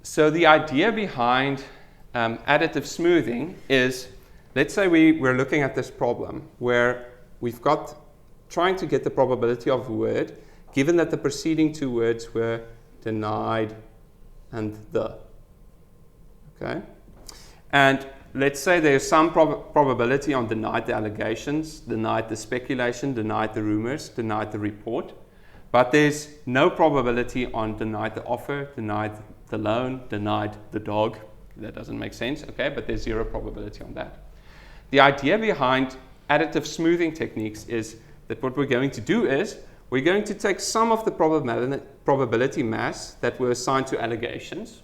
So the idea behind additive smoothing is, let's say we're looking at this problem where we've got trying to get the probability of a word given that the preceding two words were denied and the. Okay? And let's say there's some probability on denied the allegations, denied the speculation, denied the rumors, denied the report. But there's no probability on denied the offer, denied the loan, denied the dog. That doesn't make sense, okay? But there's zero probability on that. The idea behind additive smoothing techniques is that what we're going to do is we're going to take some of the probability mass that were assigned to allegations.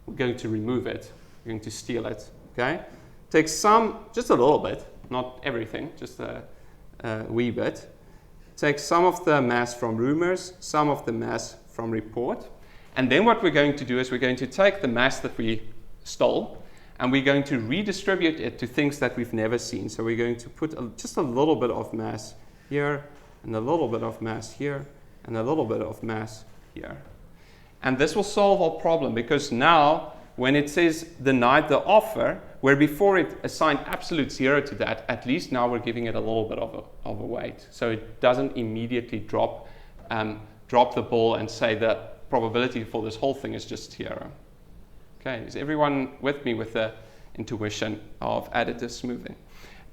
We're going to remove it. We're going to steal it, okay? Take some, just a little bit, not everything, just a wee bit. Take some of the mass from rumors, some of the mass from report. And then what we're going to do is we're going to take the mass that we stole and we're going to redistribute it to things that we've never seen. So we're going to put just a little bit of mass here, and a little bit of mass here, and a little bit of mass here. And this will solve our problem because now when it says denied the offer, where before it assigned absolute zero to that, at least now we're giving it a little bit of a weight. So it doesn't immediately drop the ball and say the probability for this whole thing is just zero. Okay, is everyone with me with the intuition of additive smoothing?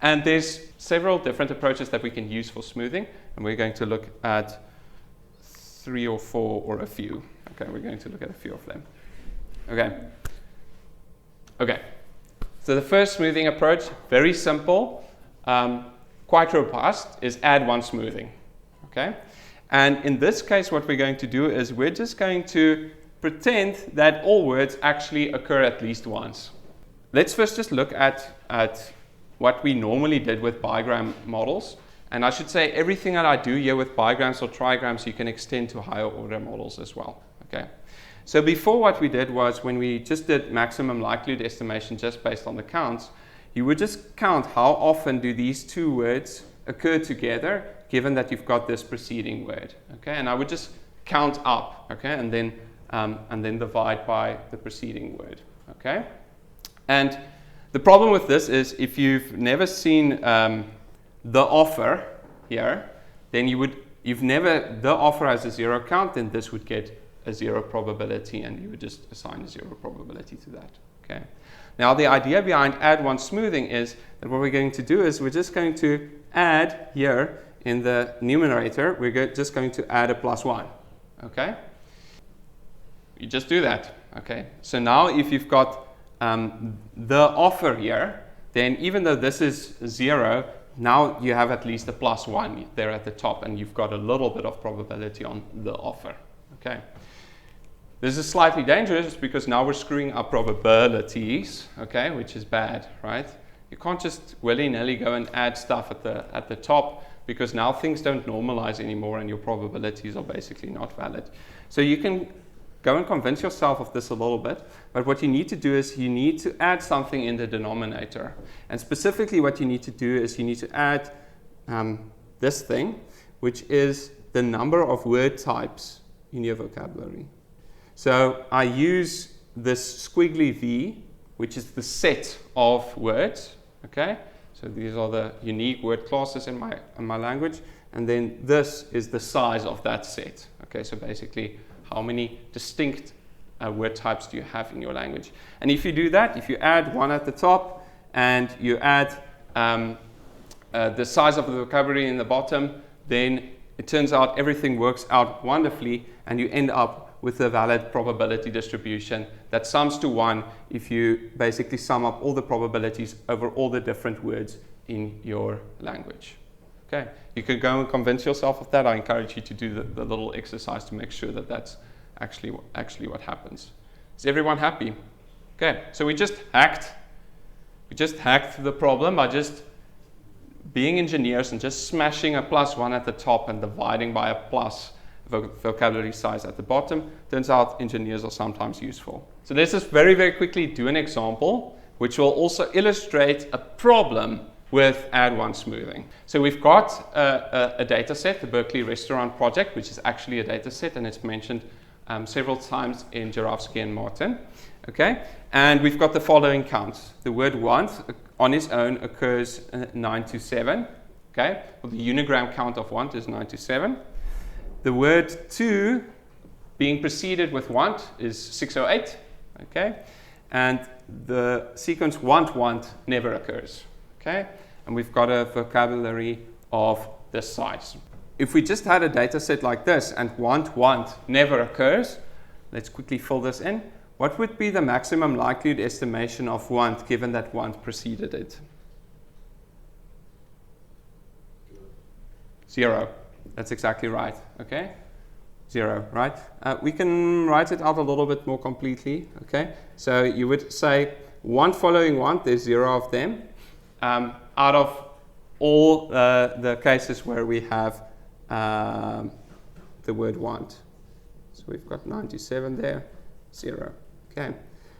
And there's several different approaches that we can use for smoothing, and we're going to look at 3 or 4 or a few. Okay, we're going to look at a few of them. Okay. So the first smoothing approach, very simple, quite robust, is add one smoothing. Okay? And in this case, what we're going to do is we're just going to pretend that all words actually occur at least once. Let's first just look at what we normally did with bigram models. And I should say everything that I do here with bigrams or trigrams, you can extend to higher order models as well. Okay? So before, what we did was when we just did maximum likelihood estimation just based on the counts, you would just count how often do these two words occur together given that you've got this preceding word. Okay? And I would just count up, okay? And then divide by the preceding word. Okay? And the problem with this is if you've never seen the offer here, then the offer has a zero count, then this would get a zero probability, and you would just assign a zero probability to that. Okay. Now the idea behind add one smoothing is that what we're going to do is we're just going to add here in the numerator, we're just going to add a +1. Okay. You just do that. Okay. So now if you've got the offer here, then even though this is 0, now you have at least a +1 there at the top, and you've got a little bit of probability on the offer. Okay. This is slightly dangerous because now we're screwing up probabilities, okay, which is bad, right? You can't just willy-nilly go and add stuff at the top because now things don't normalize anymore and your probabilities are basically not valid. So you can go and convince yourself of this a little bit, but what you need to do is you need to add something in the denominator. And specifically what you need to do is you need to add this thing, which is the number of word types in your vocabulary. So I use this squiggly V, which is the set of words, okay? So these are the unique word classes in my language, and then this is the size of that set, okay? So basically, how many distinct word types do you have in your language? And if you do that, if you add 1 at the top, and you add the size of the vocabulary in the bottom, then it turns out everything works out wonderfully, and you end up with a valid probability distribution that sums to 1 if you basically sum up all the probabilities over all the different words in your language. Okay, you can go and convince yourself of that. I encourage you to do the little exercise to make sure that that's actually what happens. Is everyone happy? Okay, so we just hacked the problem by just being engineers and just smashing a +1 at the top and dividing by a plus vocabulary size at the bottom. Turns out engineers are sometimes useful. So let's just very, very quickly do an example, which will also illustrate a problem with add one smoothing. So we've got a data set, the Berkeley Restaurant Project, which is actually a data set, and it's mentioned several times in Jarofsky and Martin. Okay, and we've got the following counts. The word want on its own occurs 9 to 7. Okay, well, the unigram count of want is 9 to 7. The word to being preceded with want is 608. Okay, and the sequence want never occurs. Okay, and we've got a vocabulary of this size. If we just had a data set like this and want never occurs, let's quickly fill this in. What would be the maximum likelihood estimation of want given that want preceded it? 0. That's exactly right. Okay? 0, right? We can write it out a little bit more completely. Okay? So you would say want following want, there's 0 of them. Out of all the cases where we have the word want. So we've got 97 there, 0. Okay.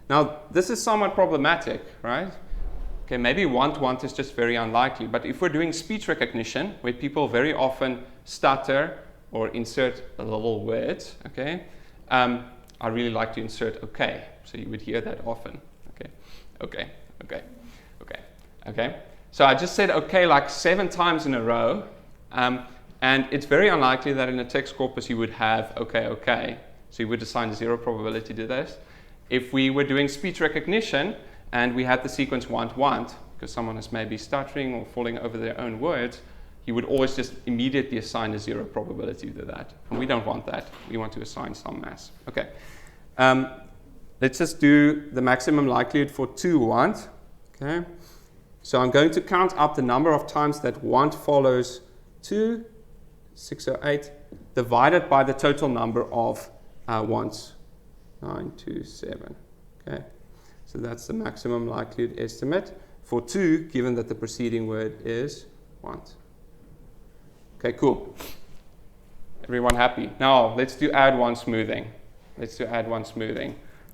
Now, this is somewhat problematic, right? Okay, maybe want is just very unlikely, but if we're doing speech recognition, where people very often stutter or insert little words, okay, I really like to insert okay, so you would hear that often. Okay. So I just said okay like 7 times in a row, and it's very unlikely that in a text corpus you would have okay. So you would assign 0 probability to this. If we were doing speech recognition and we had the sequence want, because someone is maybe stuttering or falling over their own words, you would always just immediately assign a 0 probability to that. And we don't want that. We want to assign some mass. Okay. Let's just do the maximum likelihood for 2 want. Okay. So I'm going to count up the number of times that want follows 2, 608, divided by the total number of wants, 927. Okay, so that's the maximum likelihood estimate for 2, given that the preceding word is want. Okay, cool. Everyone happy? Now let's do add one smoothing.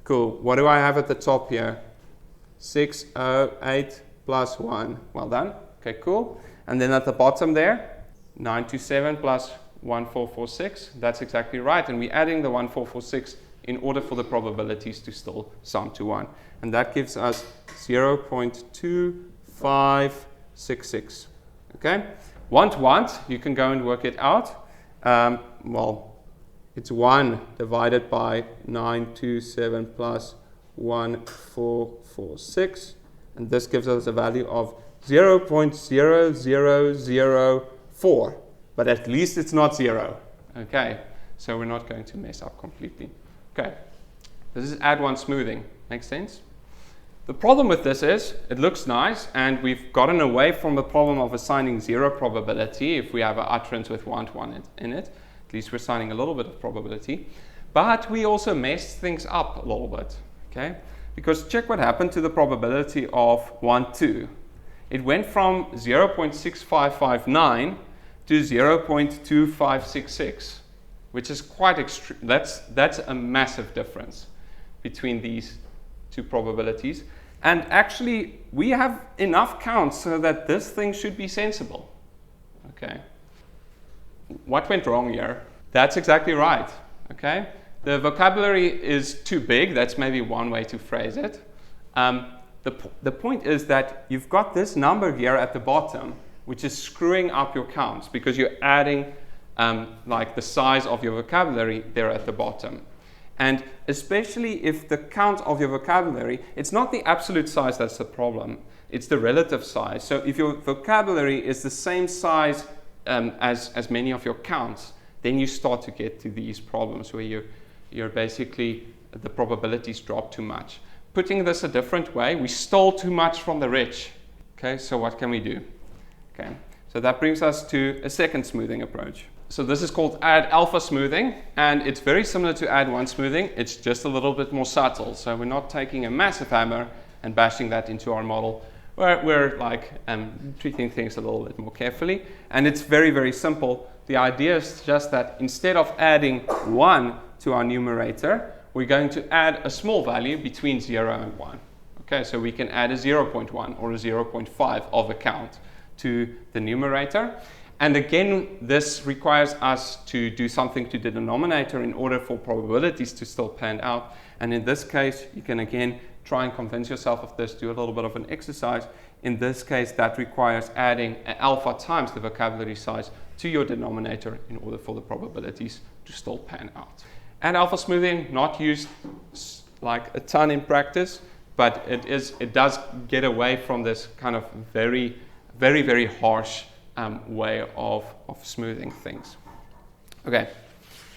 Cool. What do I have at the top here? 608 plus 1. Well done. Okay, cool. And then at the bottom there, 927 plus 1446. That's exactly right. And we're adding the 1446 in order for the probabilities to still sum to 1. And that gives us 0.2566. Okay? Want, you can go and work it out. Well, it's 1 divided by 927 plus 1446. And this gives us a value of 0.0004. But at least it's not 0. Okay, so we're not going to mess up completely. Okay, this is add one smoothing. Makes sense? The problem with this is it looks nice, and we've gotten away from the problem of assigning 0 probability if we have an utterance with want in it. At least we're assigning a little bit of probability. But we also messed things up a little bit. Okay, because check what happened to the probability of 1, 2. It went from 0.6559 to 0.2566, which is quite extreme. That's a massive difference between these two probabilities. And actually, we have enough counts so that this thing should be sensible. Okay. What went wrong here? That's exactly right. Okay. The vocabulary is too big. That's maybe one way to phrase it. The point is that you've got this number here at the bottom, which is screwing up your counts because you're adding like the size of your vocabulary there at the bottom. And especially if the count of your vocabulary, it's not the absolute size that's the problem, it's the relative size. So if your vocabulary is the same size as many of your counts, then you start to get to these problems where you're basically, the probabilities drop too much. Putting this a different way, we stole too much from the rich. Okay, so what can we do? Okay, so that brings us to a second smoothing approach. So this is called add alpha smoothing, and it's very similar to add one smoothing. It's just a little bit more subtle. So we're not taking a massive hammer and bashing that into our model. We're like treating things a little bit more carefully, and it's very, very simple. The idea is just that instead of adding 1 to our numerator, we're going to add a small value between 0 and 1. Okay, so we can add a 0.1 or a 0.5 of a count to the numerator. And again, this requires us to do something to the denominator in order for probabilities to still pan out. And in this case, you can again try and convince yourself of this, do a little bit of an exercise. In this case, that requires adding alpha times the vocabulary size to your denominator in order for the probabilities to still pan out. And alpha smoothing, not used like a ton in practice, but it does get away from this kind of very, very, very harsh way of smoothing things. Okay,